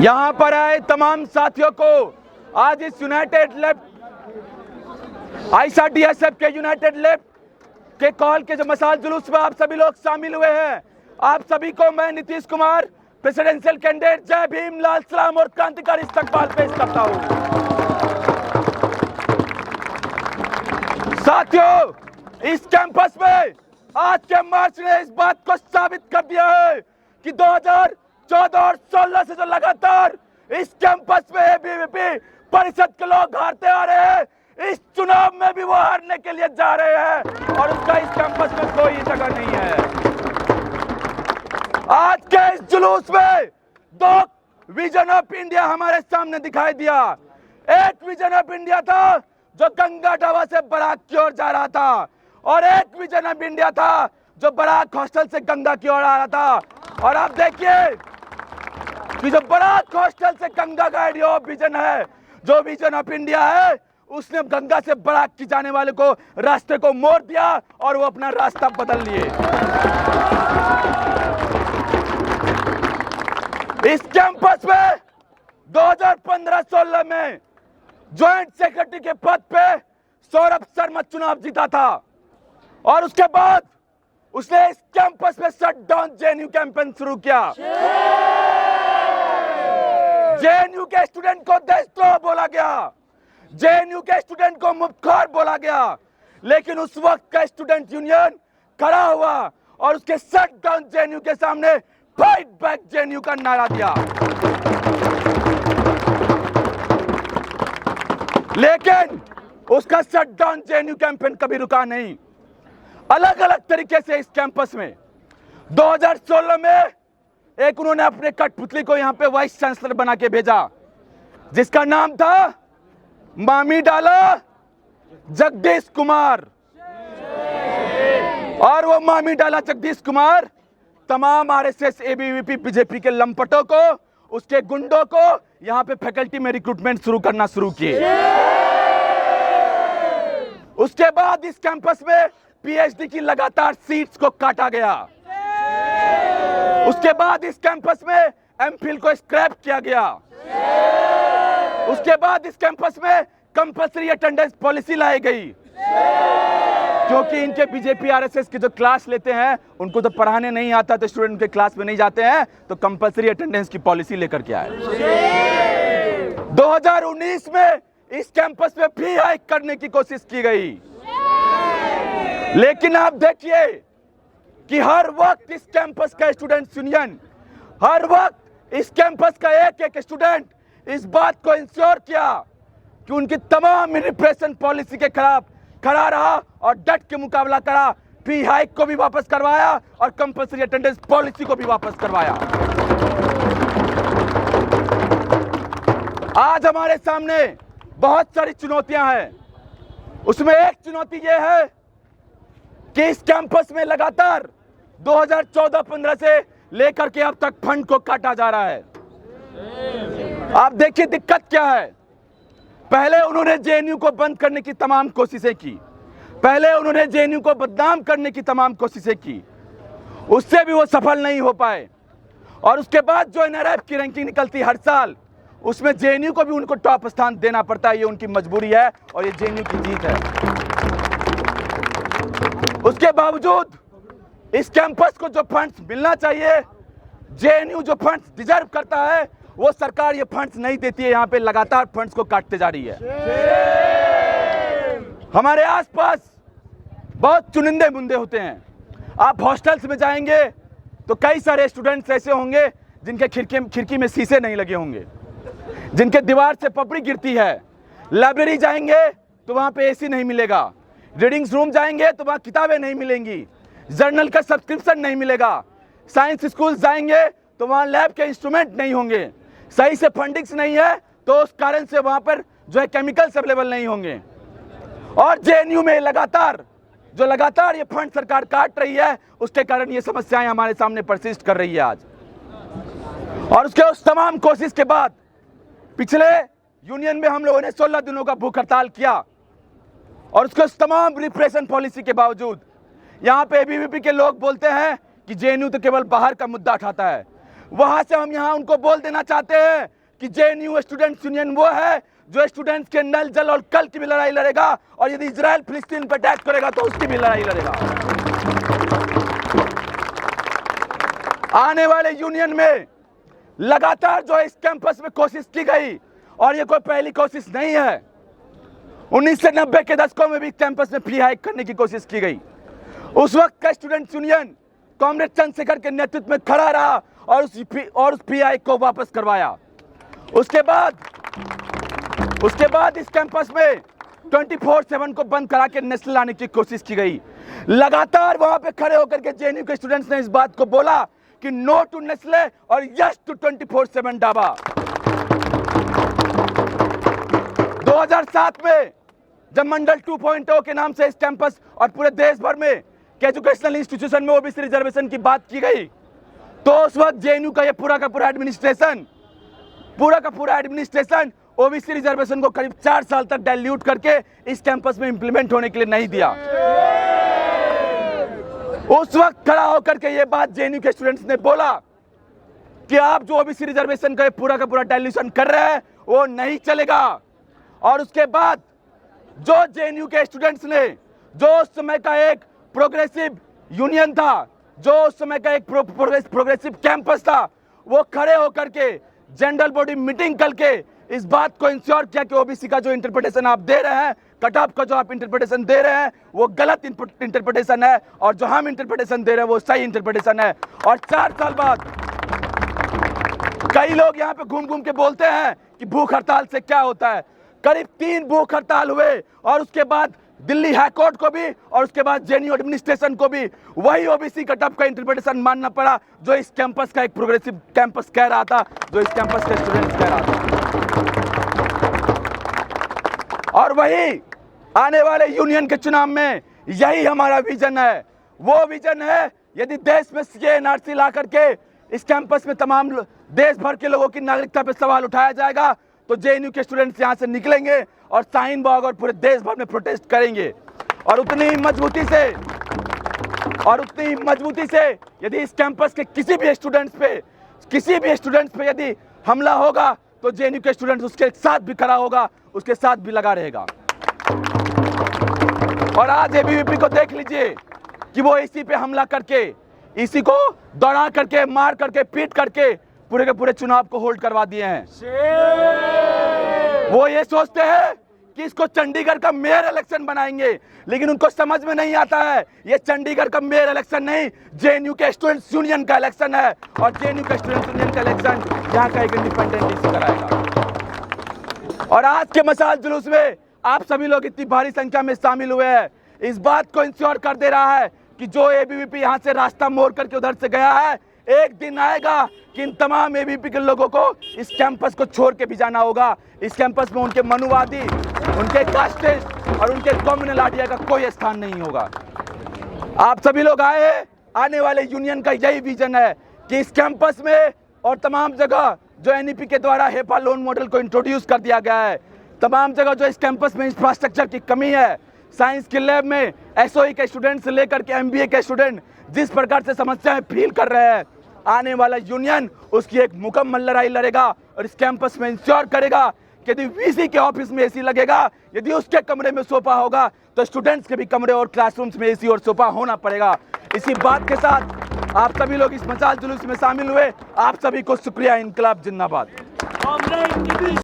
यहाँ पर आए तमाम साथियों को आज इस यूनाइटेड लेफ्ट आईएसआईडीएसएफ के यूनाइटेड लेफ्ट के कॉल के जो मसाल जुलूस में आप सभी लोग शामिल हुए हैं, आप सभी को मैं नीतीश कुमार प्रेसिडेंशियल कैंडिडेट जय भीम, लाल सलाम और क्रांतिकारी इस्तकबाल पेश करता हूं। साथियों, इस कैंपस में आज के मार्च ने इस बात को साबित कर दिया है कि 2014 और 16 से जो लगातार इस कैंपस में एबीवीपी परिषद के लोग हारते आ रहे हैं, इस चुनाव में भी वो हारने के लिए जा रहे हैं और उसका इस कैंपस में कोई जगह नहीं है। आज के इस जुलूस में दो विजन ऑफ इंडिया हमारे सामने दिखाई दिया। एक विजन ऑफ इंडिया था जो गंगा ढाबा से बराक की ओर जा रहा था और एक विजन ऑफ इंडिया था जो बराक हॉस्टल से गंगा की ओर आ रहा था। और आप देखिए कि जो बराक हॉस्टल से गंगा का आइडिया विजन है, जो विजन ऑफ इंडिया है, उसने गंगा से बराक की जाने वाले को रास्ते को मोड़ दिया और वो अपना रास्ता बदल लिए। इस कैंपस में 2015-16 में ज्वाइंट सेक्रेटरी के पद पे सौरभ शर्मा चुनाव जीता था और उसके बाद उसने इस कैंपस में शट डाउन जेएनयू कैंपेन शुरू किया। जेएनयू के स्टूडेंट को देशद्रोह बोला गया, जेएनयू के स्टूडेंट को मुफ्तखोर बोला गया, लेकिन उस वक्त का स्टूडेंट यूनियन खड़ा हुआ और उसके शट डाउन जेएनयू के सामने फाइट बैक जेएनयू का नारा दिया। लेकिन उसका शट डाउन जेएनयू कैंपेन कभी रुका नहीं। अलग अलग तरीके से इस कैंपस में 2016 में एक उन्होंने अपने कठपुतली को यहां पे वाइस चांसलर बना के भेजा, जिसका नाम था मामी डाला जगदीश कुमार। और वो मामी डाला जगदीश कुमार तमाम आरएसएस, एबीवीपी, बीजेपी के लंपटों को, उसके गुंडों को यहां पे फैकल्टी में रिक्रूटमेंट शुरू करना शुरू किए। उसके बाद इस कैंपस में पीएचडी की लगातार सीट्स को काटा गया। उसके बाद इस कैंपस में एमफिल को स्क्रैप किया गया। उसके बाद इस कैंपस में कंपल्सरी अटेंडेंस पॉलिसी लाई गई, क्योंकि इनके बीजेपी आरएसएस के जो क्लास लेते हैं उनको तो पढ़ाने नहीं आता, तो स्टूडेंट के क्लास में नहीं जाते हैं, तो कंपल्सरी अटेंडेंस की पॉलिसी लेकर के आए। 2019 में इस कैंपस में फी हाइक करने की कोशिश की गई, लेकिन आप देखिए कि हर वक्त इस कैंपस का स्टूडेंट यूनियन, हर वक्त इस कैंपस का एक एक स्टूडेंट इस बात को इंश्योर किया कि उनकी तमाम रिप्रेशन पॉलिसी के खिलाफ खड़ा रहा और डट के मुकाबला करा। फी हाइक को भी वापस करवाया और कंपल्सरी अटेंडेंस पॉलिसी को भी वापस करवाया। आज हमारे सामने बहुत सारी चुनौतियां हैं, उसमें एक चुनौती यह है कि इस कैंपस में लगातार 2014-15 से लेकर के अब तक फंड को काटा जा रहा है। आप देखिए दिक्कत क्या है। पहले उन्होंने जेएनयू को बंद करने की तमाम कोशिशें की, पहले उन्होंने जेएनयू को बदनाम करने की तमाम कोशिशें की, उससे भी वो सफल नहीं हो पाए। और उसके बाद जो एनआरएफ की रैंकिंग निकलती हर साल, उसमें जेएनयू को भी उनको टॉप स्थान देना पड़ता है। ये उनकी मजबूरी है और ये जेएनयू की जीत है। उसके बावजूद इस कैंपस को जो फंड्स मिलना चाहिए, जेएनयू जो फंड्स डिजर्व करता है, वो सरकार ये फंड्स नहीं देती है। यहाँ पे लगातार फंड्स को काटते जा रही है। हमारे आसपास बहुत चुनिंदे मुद्दे होते हैं। आप हॉस्टल्स में जाएंगे तो कई सारे स्टूडेंट्स ऐसे होंगे जिनके खिड़की में शीशे नहीं लगे होंगे, जिनके दीवार से पपड़ी गिरती है। लाइब्रेरी जाएंगे तो वहाँ पे एसी नहीं मिलेगा, रीडिंग्स रूम जाएंगे तो वहाँ किताबें नहीं मिलेंगी, जर्नल का सब्सक्रिप्शन नहीं मिलेगा, साइंस स्कूल जाएंगे तो वहाँ लैब के इंस्ट्रूमेंट नहीं होंगे, सही से फंडिंग्स नहीं है तो उस कारण से वहाँ पर जो है केमिकल्स अवेलेबल नहीं होंगे। और जेएनयू में लगातार ये फंड सरकार काट रही है, उसके कारण ये समस्याएं हमारे सामने परसिस्ट कर रही है आज। और उसके उस तमाम कोशिश के बाद पिछले यूनियन में हम लोगों ने 16 दिनों का भूख हड़ताल किया और उसके उस तमाम रिप्रेशन पॉलिसी के बावजूद यहाँ पे एबीवीपी के लोग बोलते हैं कि जेएनयू तो केवल बाहर का मुद्दा उठाता है। वहां से हम यहाँ उनको बोल देना चाहते हैं कि जेएनयू स्टूडेंट्स यूनियन वो है जो स्टूडेंट्स के नल जल और कल की भी लड़ाई लड़ेगा, और यदि इजराइल फिलिस्तीन पर अटैक करेगा तो उसकी भी लड़ाई लड़ेगा। आने वाले यूनियन में लगातार जो इस कैंपस में कोशिश की गई, और ये कोई पहली कोशिश नहीं है, 1990 के दशकों में भी कैंपस में फ्री हाइक करने की कोशिश की गई। उस वक्त का स्टूडेंट्स यूनियन कॉमरेड चंद्रशेखर के नेतृत्व में खड़ा रहा और उस फ्री हाइक को वापस करवाया। उसके बाद इस कैंपस में 24/7 को बंद करा के नेशनल लाने की कोशिश की गई। लगातार वहां पे खड़े होकर के जेएनयू के स्टूडेंट्स ने इस बात को बोला कि नो टू नेस्ले और यस टू 24/7 डाबा। 2007 में जब मंडल 2.0 के नाम से इस कैंपस और पूरे देश भर में के एजुकेशनल इंस्टीट्यूशन में ओबीसी रिजर्वेशन की बात की गई, तो उस वक्त जेएनयू का ये पूरा का पूरा एडमिनिस्ट्रेशन ओबीसी रिजर्वेशन को करीब 4 साल तक डाइल्यूट करके इस कैंपस में इंप्लीमेंट होने के लिए नहीं दिया। उस वक्त खड़ा होकर के ये बात जेएनयू के स्टूडेंट्स ने बोला कि आप जो ओबीसी रिजर्वेशन का पूरा का पूरा डाइल्यूशन कर रहे हैं वो नहीं चलेगा। और उसके बाद जो जेएनयू के स्टूडेंट्स ने, जो उस समय का एक प्रोग्रेसिव यूनियन था, जो उस समय का एक प्रोग्रेसिव कैंपस था, वो खड़े होकर के जनरल बॉडी मीटिंग करके इस बात को इंश्योर किया कि ओबीसी का जो इंटरप्रिटेशन आप दे रहे हैं, कट ऑफ का जो आप इंटरप्रिटेशन दे रहे हैं वो गलत इंटरप्रिटेशन है, और जो हम इंटरप्रिटेशन दे रहे हैं वो सही इंटरप्रिटेशन है। और 4 साल बाद कई लोग यहाँ पे घूम घूम के बोलते हैं कि भूख हड़ताल से क्या होता है। करीब 3 भूख हड़ताल हुए, और उसके बाद दिल्ली हाई कोर्ट को भी और उसके बाद जेएनयू एडमिनिस्ट्रेशन को भी वही ओबीसी कट ऑफ का इंटरप्रिटेशन मानना पड़ा जो इस कैंपस का एक प्रोग्रेसिव कैंपस कह रहा था, जो इस कैंपस के स्टूडेंट्स कह रहा था। और वही आने वाले यूनियन के चुनाव में यही हमारा विजन है। वो विजन है, यदि देश में सीए एनआरसी ला करके इस कैंपस में तमाम देश भर के लोगों की नागरिकता पर सवाल उठाया जाएगा, तो जेएनयू के स्टूडेंट्स यहां से निकलेंगे और शाहीन बाग और पूरे देश भर में प्रोटेस्ट करेंगे। और उतनी ही मजबूती से यदि इस कैंपस के किसी भी स्टूडेंट्स पे यदि हमला होगा तो जेएनयू के स्टूडेंट्स उसके साथ भी खड़ा होगा, उसके साथ भी लगा रहेगा। और आज एबीवीपी को देख लीजिए कि वो इसी पे हमला करके, इसी को दौड़ा करके, मार करके, पीट करके पूरे के पूरे चुनाव को होल्ड करवा दिए हैं। वो ये सोचते हैं कि इसको चंडीगढ़ का मेयर इलेक्शन बनाएंगे, लेकिन उनको समझ में नहीं आता है ये चंडीगढ़ का मेयर इलेक्शन नहीं, जेएनयू के स्टूडेंट्स यूनियन का इलेक्शन है। और जेएनयू के स्टूडेंट्स यूनियन का इलेक्शन यहाँ का एक इंडिपेंडेंट डीसी कराएगा। और आज के मशाल जुलूस में आप सभी लोग इतनी भारी संख्या में शामिल हुए हैं, इस बात को इंश्योर कर दे रहा है कि जो एबीवीपी यहाँ से रास्ता मोड़ करके उधर से गया है, एक दिन आएगा कि इन तमाम एबीवीपी के लोगों को इस कैंपस को छोड़ के भी जाना होगा। इस कैंपस में उनके मनुवादी, उनके कास्टिस्ट और उनके कम्युनल आइडिया का कोई स्थान नहीं होगा। आप सभी लोग आए, आने वाले यूनियन का यही विजन है कि इस कैंपस में और तमाम जगह जो एनईपी के द्वारा हेपा लोन मॉडल को इंट्रोड्यूस कर दिया गया है, तमाम जगह जो इस कैंपस में इंफ्रास्ट्रक्चर की कमी है, साइंस के लैब में एसओई के स्टूडेंट से लेकर के एमबीए के स्टूडेंट जिस प्रकार से समस्याएं फील कर रहे हैं, आने वाला यूनियन उसकी एक मुकम्मल लड़ाई लड़ेगा और इस कैंपस में इंश्योर करेगा कि यदि वीसी के ऑफिस में एसी लगेगा, यदि उसके कमरे में सोफा होगा, तो स्टूडेंट्स के भी कमरे और क्लासरूम्स में एसी और सोफा होना पड़ेगा। इसी बात के साथ आप सभी लोग इस मशाल जुलूस में शामिल हुए, आप सभी को शुक्रिया। इनकलाब जिंदाबाद।